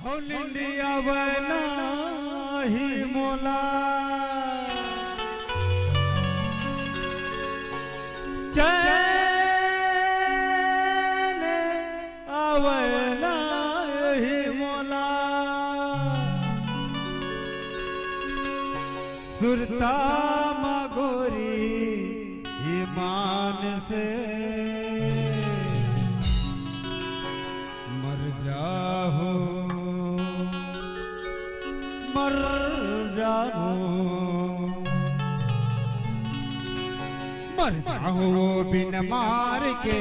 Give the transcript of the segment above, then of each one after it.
हो निंदिया बना ही मोला चैन आवना ही मोला सुरता मगोरी ईमान से मर जाओ मर जाओ मर जाओ बिन मार के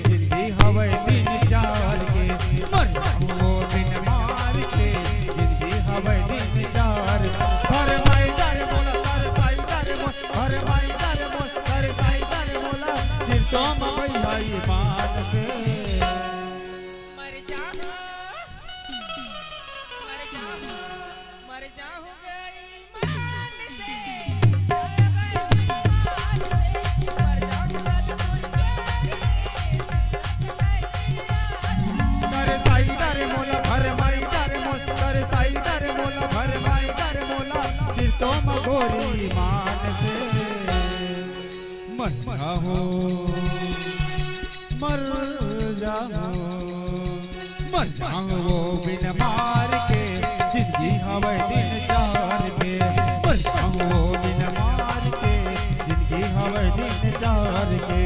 जिंदगी हवे दिन चार के मर जाओ बिन मार के जिंदगी हवे दिन चार हर माई दर बोला हर साई दर बोल हर माई दर बोल हर साई दर बोला सिर तो भैया ईमान से मर जाओ मर जाओगे ईमान से मर जाऊंगा जो तुझ करे साई दर मोला हर माई दर मोल करे साई दर मोला हर माई दर मोला सिर तो मगोरी ईमान से मर जाओ मर जाओ मर जाओ बिन मार के जिंदगी हवे दिन चार के मर जाओ बिन मार के जिंदगी हवे दिन चार के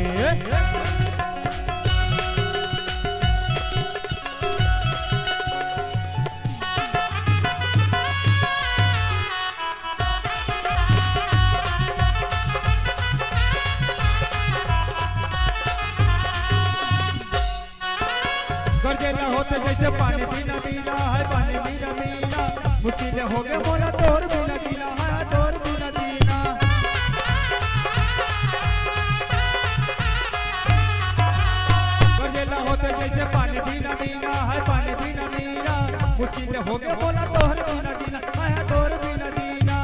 गरजेला होते जैसे पानी पीना पीना है पानी पीना पीना मुश्किल हो गए बोला तोर पीना पीना है तोर पीना पीना गरजेला होते जैसे पानी पीना पीना है पानी पीना पीना मुश्किल हो गए बोला तोर पीना पीना है तोर पीना पीना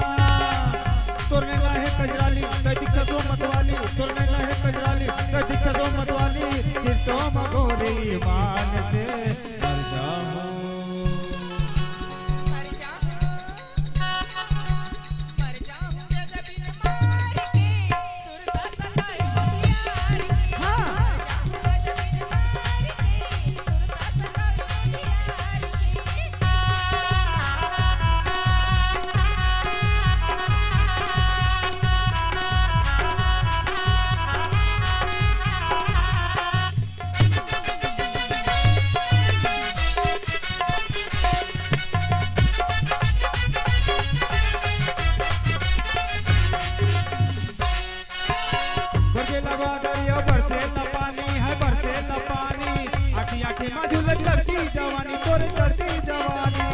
तोरने लाहे कजराली कह दिक्कत दो मतवाली तोरने लाहे कजराली कह दिक्कत दो मतवाली सिर तो मगोरी ईमान से मर जाओ मर जाऊंगा जब बिन मार के सुरता सताए होशियार की मर जाऊंगा जब बिन मार के सुरता सताए होशियार बरसे लगा दरिया बरसे न पानी है बरसे न पानी आखी आखी में झूलत चढ़ती जवानी तोरे चढ़ती जवानी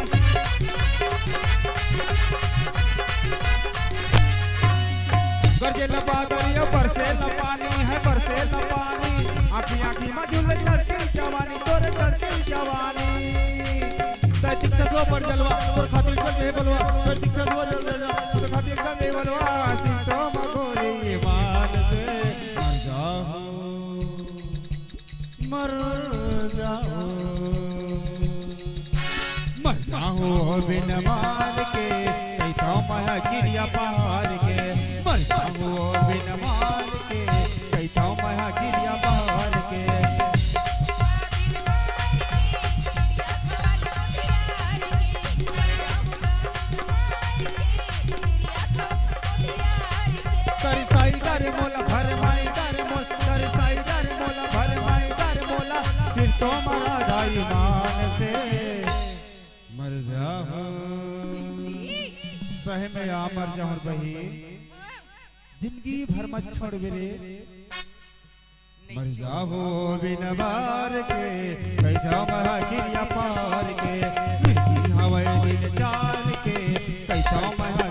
बरसे लगा दरिया बरसे न पानी है बरसे न पानी आखी आखी में झूलत चढ़ती जवानी तोरे चढ़ती जवानी ते दिक्कत हो पर जलवा तोर खातिर चल हे बलवा ते दिक्कत हो जलवा तोर खातिर चल हे बलवा सिर तो मगोरी ईमान से मर जाओ मर जाओ बिन मार के कई तो माया गिरिया पार के मर जाओ बिन मार के कई तो माया गिरिया पार के कर साई दर मोला भर माई दर मोल कर साई दर मोला भर माई दर मोला सिर तो मरा जाई मान से मर जाओ सह में आ मर जाऊं बही जिंदगी भर मत छोड़ रे मर जाओ बिन मार के कैसा महा गिरिया पार के हवा दिन चाल के कैसा महा